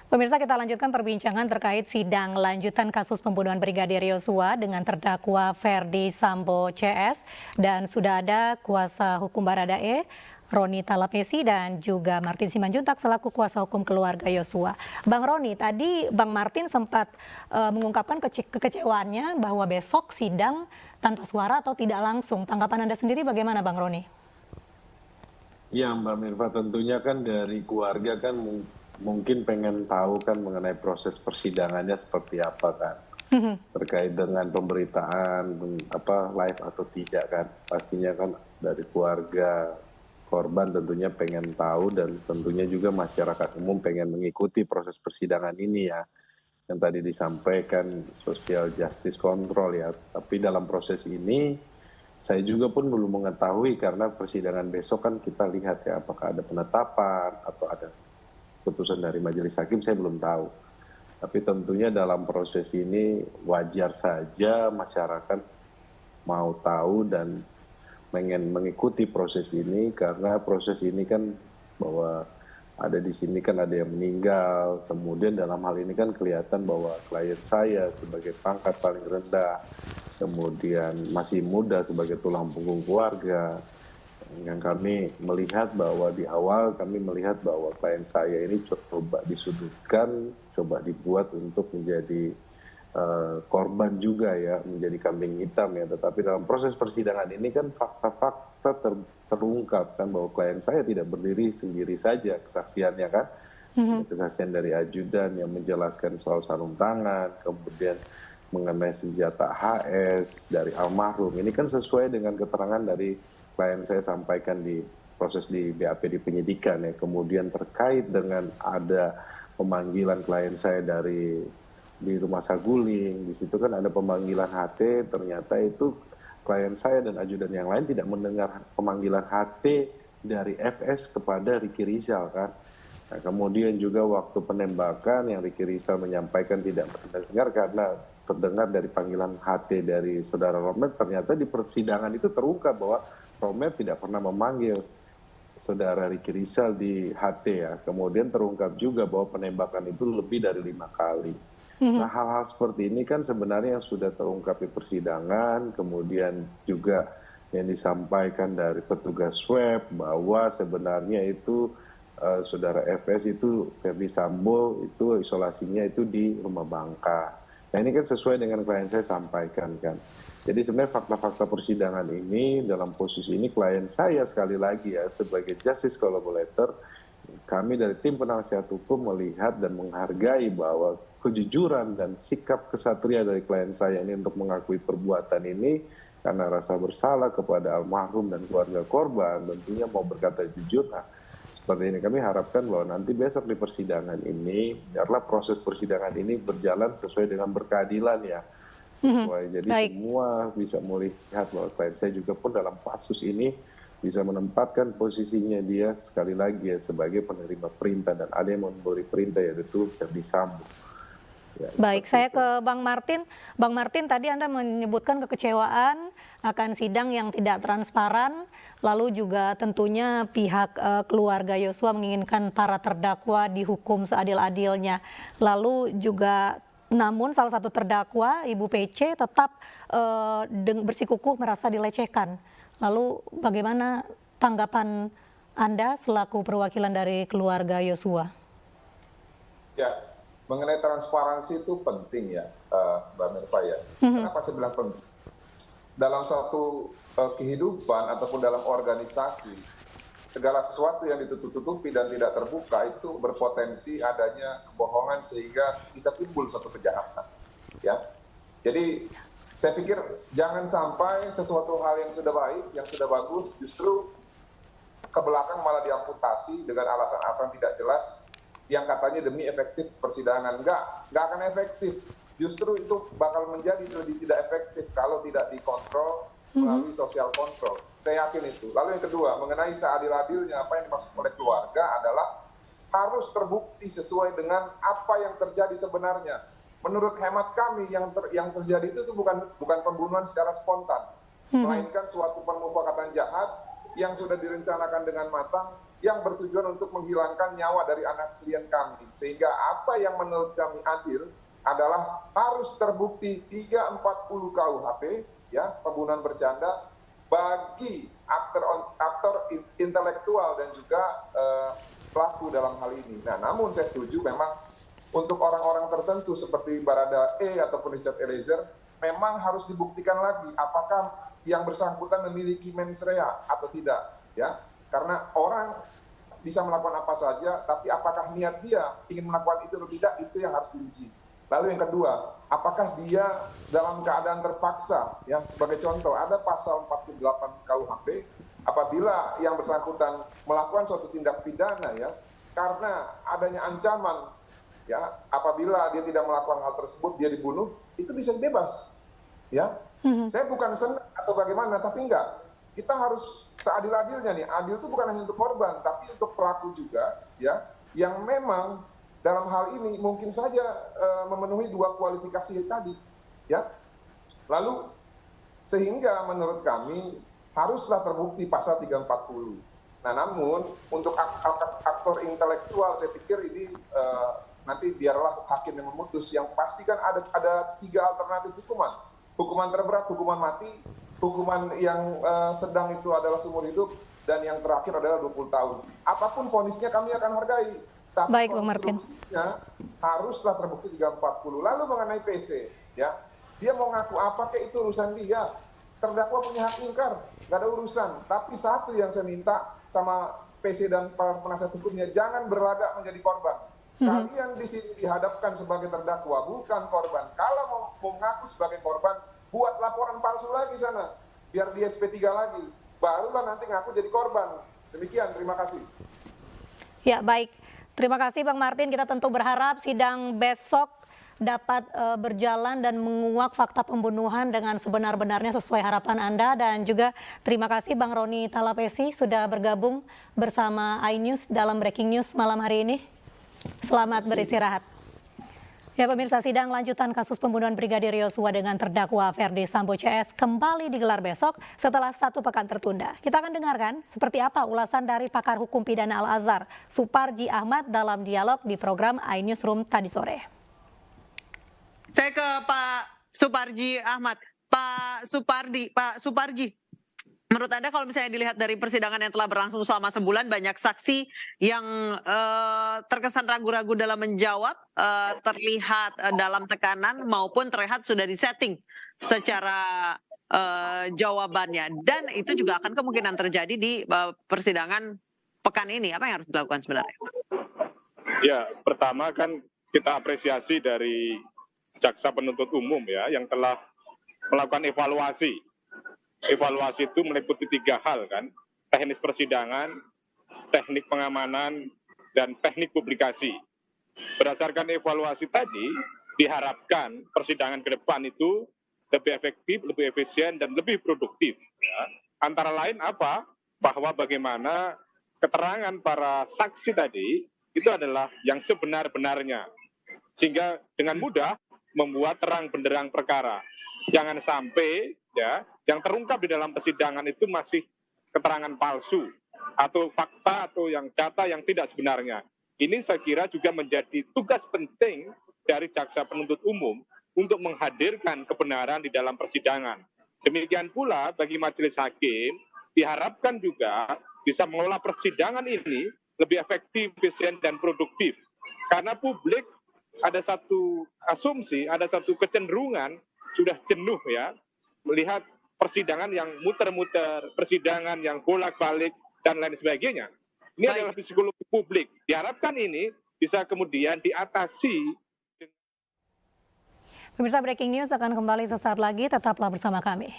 Pemirsa, kita lanjutkan perbincangan terkait sidang lanjutan kasus pembunuhan Brigadir Yosua dengan terdakwa Ferdy Sambo CS, dan sudah ada kuasa hukum Baradae, Roni Talapesi, dan juga Martin Simanjuntak selaku kuasa hukum keluarga Yosua. Bang Roni, tadi Bang Martin sempat mengungkapkan kekecewaannya bahwa besok sidang tanpa suara atau tidak langsung. Tanggapan Anda sendiri bagaimana, Bang Roni? Ya, Mbak Mirva, tentunya kan dari keluarga kan mungkin pengen tahu kan mengenai proses persidangannya seperti apa kan, terkait dengan pemberitaan live atau tidak kan. Pastinya kan dari keluarga korban tentunya pengen tahu, dan tentunya juga masyarakat umum pengen mengikuti proses persidangan ini ya, yang tadi disampaikan social justice control ya. Tapi dalam proses ini saya juga pun belum mengetahui, karena persidangan besok kan kita lihat ya apakah ada penetapan atau ada putusan dari majelis hakim, saya belum tahu. Tapi tentunya dalam proses ini wajar saja masyarakat mau tahu dan pengen mengikuti proses ini, karena proses ini kan bahwa ada di sini kan ada yang meninggal, kemudian dalam hal ini kan kelihatan bahwa klien saya sebagai pangkat paling rendah, kemudian masih muda sebagai tulang punggung keluarga, yang kami melihat bahwa di awal kami melihat bahwa klien saya ini coba disudutkan, coba dibuat untuk menjadi korban juga ya, menjadi kambing hitam ya. Tetapi dalam proses persidangan ini kan fakta-fakta terungkap kan bahwa klien saya tidak berdiri sendiri saja kesaksiannya kan. Kesaksian dari ajudan yang menjelaskan soal sarung tangan, kemudian mengenai senjata HS dari almarhum. Ini kan sesuai dengan keterangan dari klien saya sampaikan di proses di BAP di penyidikan ya. Kemudian terkait dengan ada pemanggilan klien saya di rumah saguling, di situ kan ada pemanggilan HT, ternyata itu klien saya dan ajudan yang lain tidak mendengar pemanggilan HT dari FS kepada Ricky Rizal kan. Nah, kemudian juga waktu penembakan yang Ricky Rizal menyampaikan tidak mendengar karena terdengar dari panggilan HT dari saudara Romer, ternyata di persidangan itu terungkap bahwa Romer tidak pernah memanggil saudara Ricky Rizal di HT ya. Kemudian terungkap juga bahwa penembakan itu lebih dari 5 kali. Nah, hal-hal seperti ini kan sebenarnya yang sudah terungkap di persidangan, kemudian juga yang disampaikan dari petugas swab bahwa sebenarnya itu saudara FS itu, Ferdy Sambo itu isolasinya itu di rumah bangka. Nah, ini kan sesuai dengan klien saya sampaikan kan. Jadi sebenarnya fakta-fakta persidangan ini, dalam posisi ini klien saya sekali lagi ya sebagai justice collaborator, kami dari tim penasihat hukum melihat dan menghargai bahwa kejujuran dan sikap kesatria dari klien saya ini untuk mengakui perbuatan ini karena rasa bersalah kepada almarhum dan keluarga korban, tentunya mau berkata jujur. Nah, seperti ini kami harapkan bahwa nanti besok di persidangan ini, biarlah proses persidangan ini berjalan sesuai dengan berkeadilan ya. Jadi semua bisa melihat bahwa klien saya juga pun dalam kasus ini bisa menempatkan posisinya dia sekali lagi ya sebagai penerima perintah, dan ada yang memberi perintah yaitu Ferdy Sambo. Ya, baik, saya ke Bang Martin. Bang Martin, tadi Anda menyebutkan kekecewaan akan sidang yang tidak transparan, lalu juga tentunya pihak keluarga Yosua menginginkan para terdakwa dihukum seadil-adilnya. Lalu juga namun salah satu terdakwa, Ibu PC, tetap bersikukuh merasa dilecehkan. Lalu bagaimana tanggapan Anda selaku perwakilan dari keluarga Yosua? Ya, mengenai transparansi itu penting ya, Mbak Mirva ya. Kenapa saya bilang penting? Dalam suatu kehidupan ataupun dalam organisasi, segala sesuatu yang ditutup-tutupi dan tidak terbuka itu berpotensi adanya kebohongan sehingga bisa timbul suatu kejahatan. Ya, jadi saya pikir jangan sampai sesuatu hal yang sudah baik, yang sudah bagus, justru ke belakang malah diamputasi dengan alasan-alasan tidak jelas yang katanya demi efektif persidangan. Enggak akan efektif. Justru itu bakal menjadi lebih tidak efektif kalau tidak dikontrol melalui social control. Saya yakin itu. Lalu yang kedua, mengenai seadil-adilnya apa yang dimaksud oleh keluarga adalah harus terbukti sesuai dengan apa yang terjadi sebenarnya. Menurut hemat kami yang terjadi itu bukan pembunuhan secara spontan, melainkan suatu pemufakatan jahat yang sudah direncanakan dengan matang yang bertujuan untuk menghilangkan nyawa dari anak klien kami. Sehingga apa yang menurut kami adil adalah harus terbukti 340 KUHP, ya, pembunuhan bercanda bagi aktor intelektual dan juga pelaku dalam hal ini. Nah, namun saya setuju memang untuk orang-orang tertentu seperti Barada E ataupun Richard Eliezer memang harus dibuktikan lagi apakah yang bersangkutan memiliki mens rea atau tidak, ya. Karena orang bisa melakukan apa saja, tapi apakah niat dia ingin melakukan itu atau tidak, itu yang harus diuji. Lalu yang kedua, apakah dia dalam keadaan terpaksa, ya, sebagai contoh ada pasal 48 KUHP, apabila yang bersangkutan melakukan suatu tindak pidana, ya, karena adanya ancaman, ya, apabila dia tidak melakukan hal tersebut dia dibunuh, itu bisa bebas, ya. Saya bukan senang atau bagaimana, tapi enggak, kita harus seadil-adilnya nih. Adil itu bukan hanya untuk korban, tapi untuk pelaku juga, ya, yang memang dalam hal ini mungkin saja memenuhi dua kualifikasi tadi, ya. Lalu sehingga menurut kami haruslah terbukti pasal 340. Nah, namun untuk aktor intelektual saya pikir ini nanti biarlah hakim yang memutus. Yang pasti kan ada 3 alternatif hukuman. Hukuman terberat, hukuman mati, hukuman yang sedang itu adalah seumur hidup, dan yang terakhir adalah 20 tahun. Apapun vonisnya kami akan hargai. Tapi baik, Bang Martin, haruslah terbukti 340. Lalu mengenai PC, ya, dia mau ngaku apa kayak itu urusan dia. Terdakwa punya hak ingkar, nggak ada urusan. Tapi satu yang saya minta sama PC dan para penasihat hukumnya, jangan berlagak menjadi korban. Kalian di sini dihadapkan sebagai terdakwa, bukan korban. Kalau mau ngaku sebagai korban, buat laporan palsu lagi sana, biar di SP3 lagi. Barulah nanti ngaku jadi korban. Demikian, terima kasih. Ya, baik. Terima kasih Bang Martin, kita tentu berharap sidang besok dapat berjalan dan menguak fakta pembunuhan dengan sebenar-benarnya sesuai harapan Anda. Dan juga terima kasih Bang Roni Talapesi sudah bergabung bersama iNews dalam Breaking News malam hari ini. Selamat beristirahat. Ya, pemirsa, sidang lanjutan kasus pembunuhan Brigadir Yosua dengan terdakwa Ferdi Sambo CS kembali digelar besok setelah 1 pekan tertunda. Kita akan dengarkan seperti apa ulasan dari pakar hukum pidana Al-Azhar, Suparji Ahmad, dalam dialog di program iNewsroom tadi sore. Saya ke Pak Suparji Ahmad. Pak Suparji, menurut Anda kalau misalnya dilihat dari persidangan yang telah berlangsung selama sebulan, banyak saksi yang terkesan ragu-ragu dalam menjawab, terlihat dalam tekanan maupun terlihat sudah disetting secara jawabannya. Dan itu juga akan kemungkinan terjadi di persidangan pekan ini. Apa yang harus dilakukan sebenarnya? Ya, pertama kan kita apresiasi dari jaksa penuntut umum, ya, yang telah melakukan evaluasi. Evaluasi itu meliputi 3 hal, kan, teknis persidangan, teknik pengamanan, dan teknik publikasi. Berdasarkan evaluasi tadi, diharapkan persidangan ke depan itu lebih efektif, lebih efisien, dan lebih produktif. Ya. Antara lain apa? Bahwa bagaimana keterangan para saksi tadi itu adalah yang sebenar-benarnya, sehingga dengan mudah membuat terang benderang perkara. Jangan sampai, ya, yang terungkap di dalam persidangan itu masih keterangan palsu atau fakta atau yang data yang tidak sebenarnya. Ini saya kira juga menjadi tugas penting dari jaksa penuntut umum untuk menghadirkan kebenaran di dalam persidangan. Demikian pula bagi majelis hakim diharapkan juga bisa mengelola persidangan ini lebih efektif, efisien, dan produktif. Karena publik ada satu asumsi, ada satu kecenderungan sudah jenuh, ya, melihat persidangan yang muter-muter, persidangan yang bolak-balik, dan lain sebagainya. Ini adalah psikologi publik. Diharapkan ini bisa kemudian diatasi. Pemirsa, Breaking News akan kembali sesaat lagi, tetaplah bersama kami.